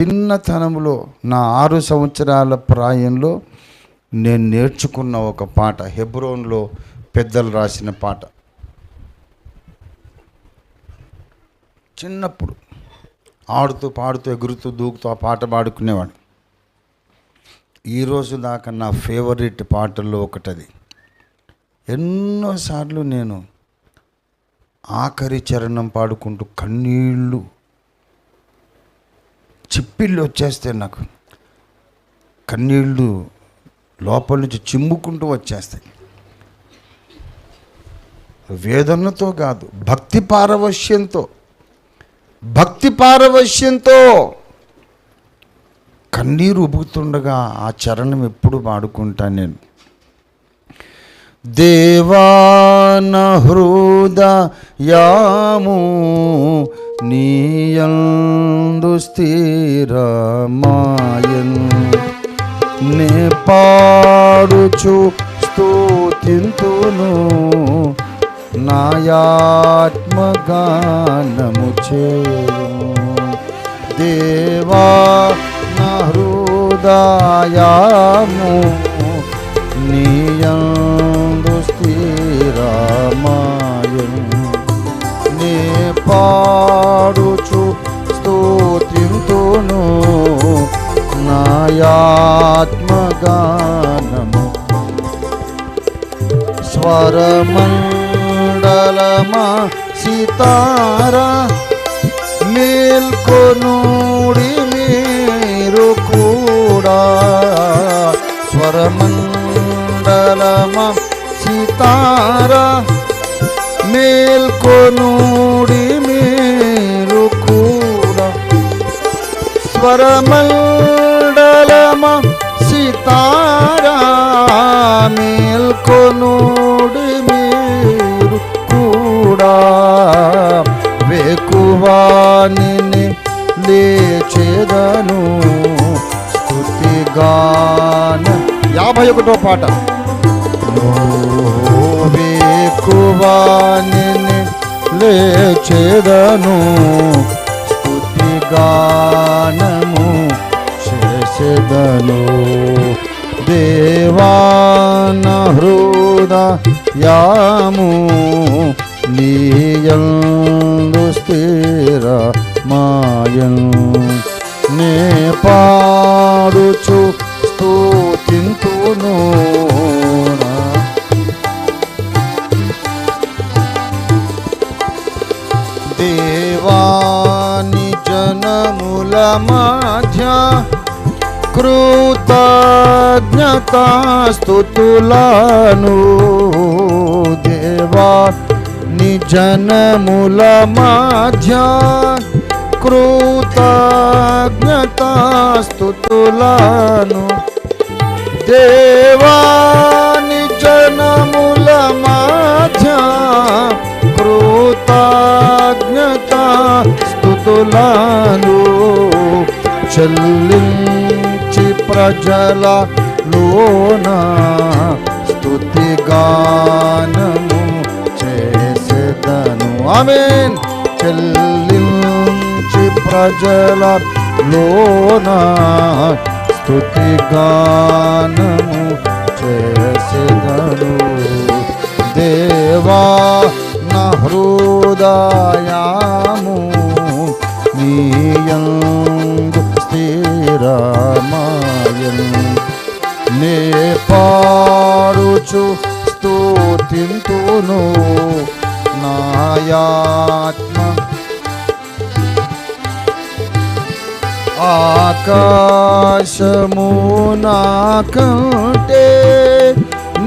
చిన్నతనంలో నా 6 సంవత్సరాల ప్రాయంలో నేను నేర్చుకున్న ఒక పాట, హెబ్రోన్లో పెద్దలు రాసిన పాట. చిన్నప్పుడు ఆడుతూ పాడుతూ ఎగురుతూ దూకుతూ ఆ పాట పాడుకునేవాడు. ఈరోజు దాకా నా ఫేవరెట్ పాటల్లో ఒకటది. ఎన్నోసార్లు నేను ఆఖరి చరణం పాడుకుంటూ కన్నీళ్ళు చిప్పిళ్ళు వచ్చేస్తాయి. నాకు కన్నీళ్ళు లోపల నుంచి చిమ్ముకుంటూ వచ్చేస్తాయి. వేదనతో కాదు, భక్తి పారవశ్యంతో కన్నీరు ఉబుకుతుండగా ఆ చరణం ఎప్పుడు పాడుకుంటాను నేను. దేవాన హృదయాము నీయందు స్థిరమాయన్ నే పాడుచు స్తుతింతును నాయాత్మగానము చేయు. దేవా నా హృదయాము నీయందు స్థిరమాయను నే పాడుచు స్తుతింతును నాయాత్మగానము. స్వరమండలమా సితారా మేల్కొనుడి మీరు కూడా. స్వరమండలమా సితారా మేల్కొనుడి మీరు కూడా. స్వరమండలమా సితారా మేల్కొనుడి మీరు కూడా. వేకువాని లేచేదను స్తుతిగాన. 51వ పాట. వేకువాని లేచేదను స్తుతిగానము చేసేదను. దేవాన హృదయాము నీయందు స్థిరమాయను నే పాడుచు స్తుతింతును. దేవాని జనముల మధ్య కృతజ్ఞతాస్తుతులను. దేవా ని జనముల మధ్య కృతజ్ఞతాస్తుతులను. దేవా ని జనముల మధ్య కృతజ్ఞతాస్తుతులను. చెల్లించి ప్రజల లోన స్తుతిగానము చేసేదను. ఆమేన్. చెల్లించి ప్రజల లోన స్తుతిగానము చేసేదను. దేవా నా హృదయాము నీయందు స్థిరమాయను నే పాడుచు స్తుతింతును నాయాత్మ. ఆకాశము నాకంటే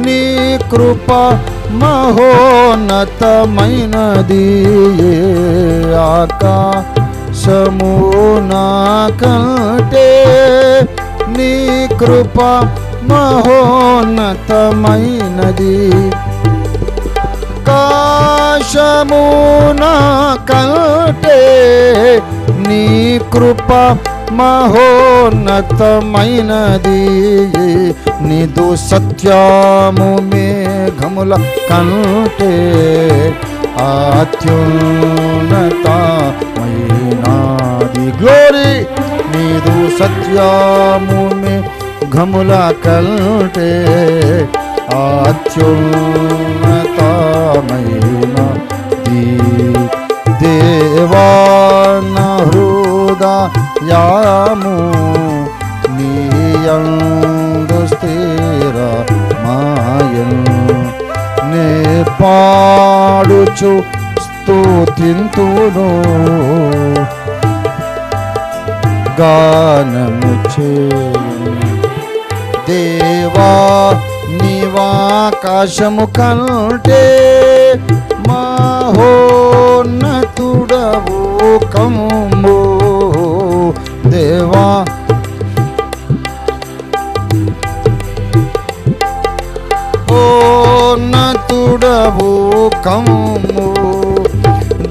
నీ కృప మహోన్నతమైనది. ఆకాశము నాకంటే నీ కృప మహోన్నతమైనది. ఆకాశము నాకంటే నీ కృప మహోన్నతమైనది. నిదు సత్యము మేఘముల కంటే అత్యున్నతమైనది. గ్లోరీ నీదు సత్యము మే ఘముల కంటే అత్యున్నతమైన దేవాన హృదయాము నీయందు స్థిర మాయను నే పాడుచు స్తుతింతును గానము చేయు దేవా నీవాకాశము కంటే మహోన్నతుడవు కమ్ము దేవా ఉన్నతుడవు కమ్ము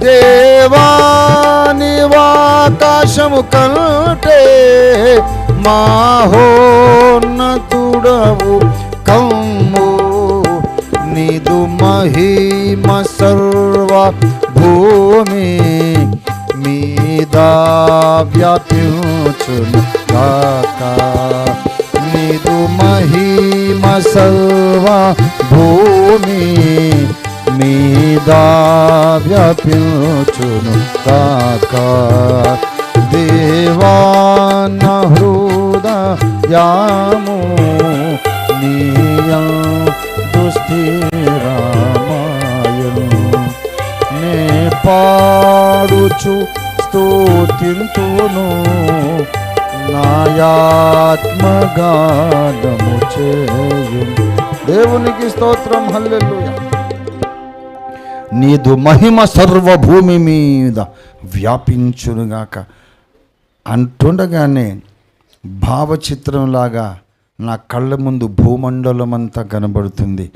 దేవా నీవాకాశము కంటే మహోన్నతుడవు కమ్ము నీదు మహిమ సర్వ భూమి మీద వ్యాపించును గాక నీదు మహిమ సర్వ భూమి మీద వ్యాపించును గాక దేవాన హృదయాము నీయందు స్థిరమాయను నే పాడుచు స్తుతింతును నాయాత్మగానము చేయు దేవునికి స్తోత్రం హల్లెలూయా. నీదు మహిమ సర్వభూమి మీద వ్యాపించునుగాక అంటుండగానే భావచిత్రంలాగా నా కళ్ళ ముందు భూమండలం అంతా కనబడుతుంది.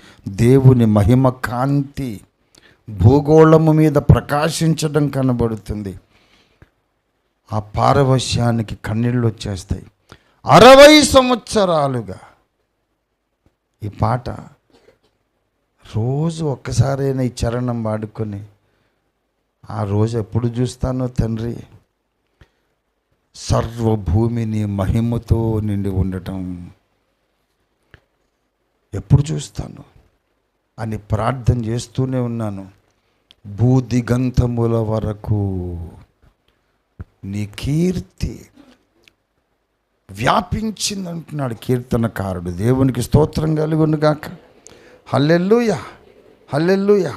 దేవుని మహిమ కాంతి భూగోళము మీద ప్రకాశించడం కనబడుతుంది. ఆ పారవశ్యానికి కన్నీళ్ళు వచ్చేస్తాయి. 60 సంవత్సరాలుగా ఈ పాట రోజు ఒక్కసారైనా ఈ చరణం వాడుకొని ఆ రోజు ఎప్పుడు చూస్తానో తండ్రి సర్వభూమిని మహిమతో నిండి ఉండటం ఎప్పుడు చూస్తాను అని ప్రార్థన చేస్తూనే ఉన్నాను. భూదిగంతముల వరకు నీ కీర్తి వ్యాపించిందంటున్నాడు కీర్తనకారుడు. దేవునికి స్తోత్రం కలుగును గాక. హల్లెలూయా, హల్లెలూయా.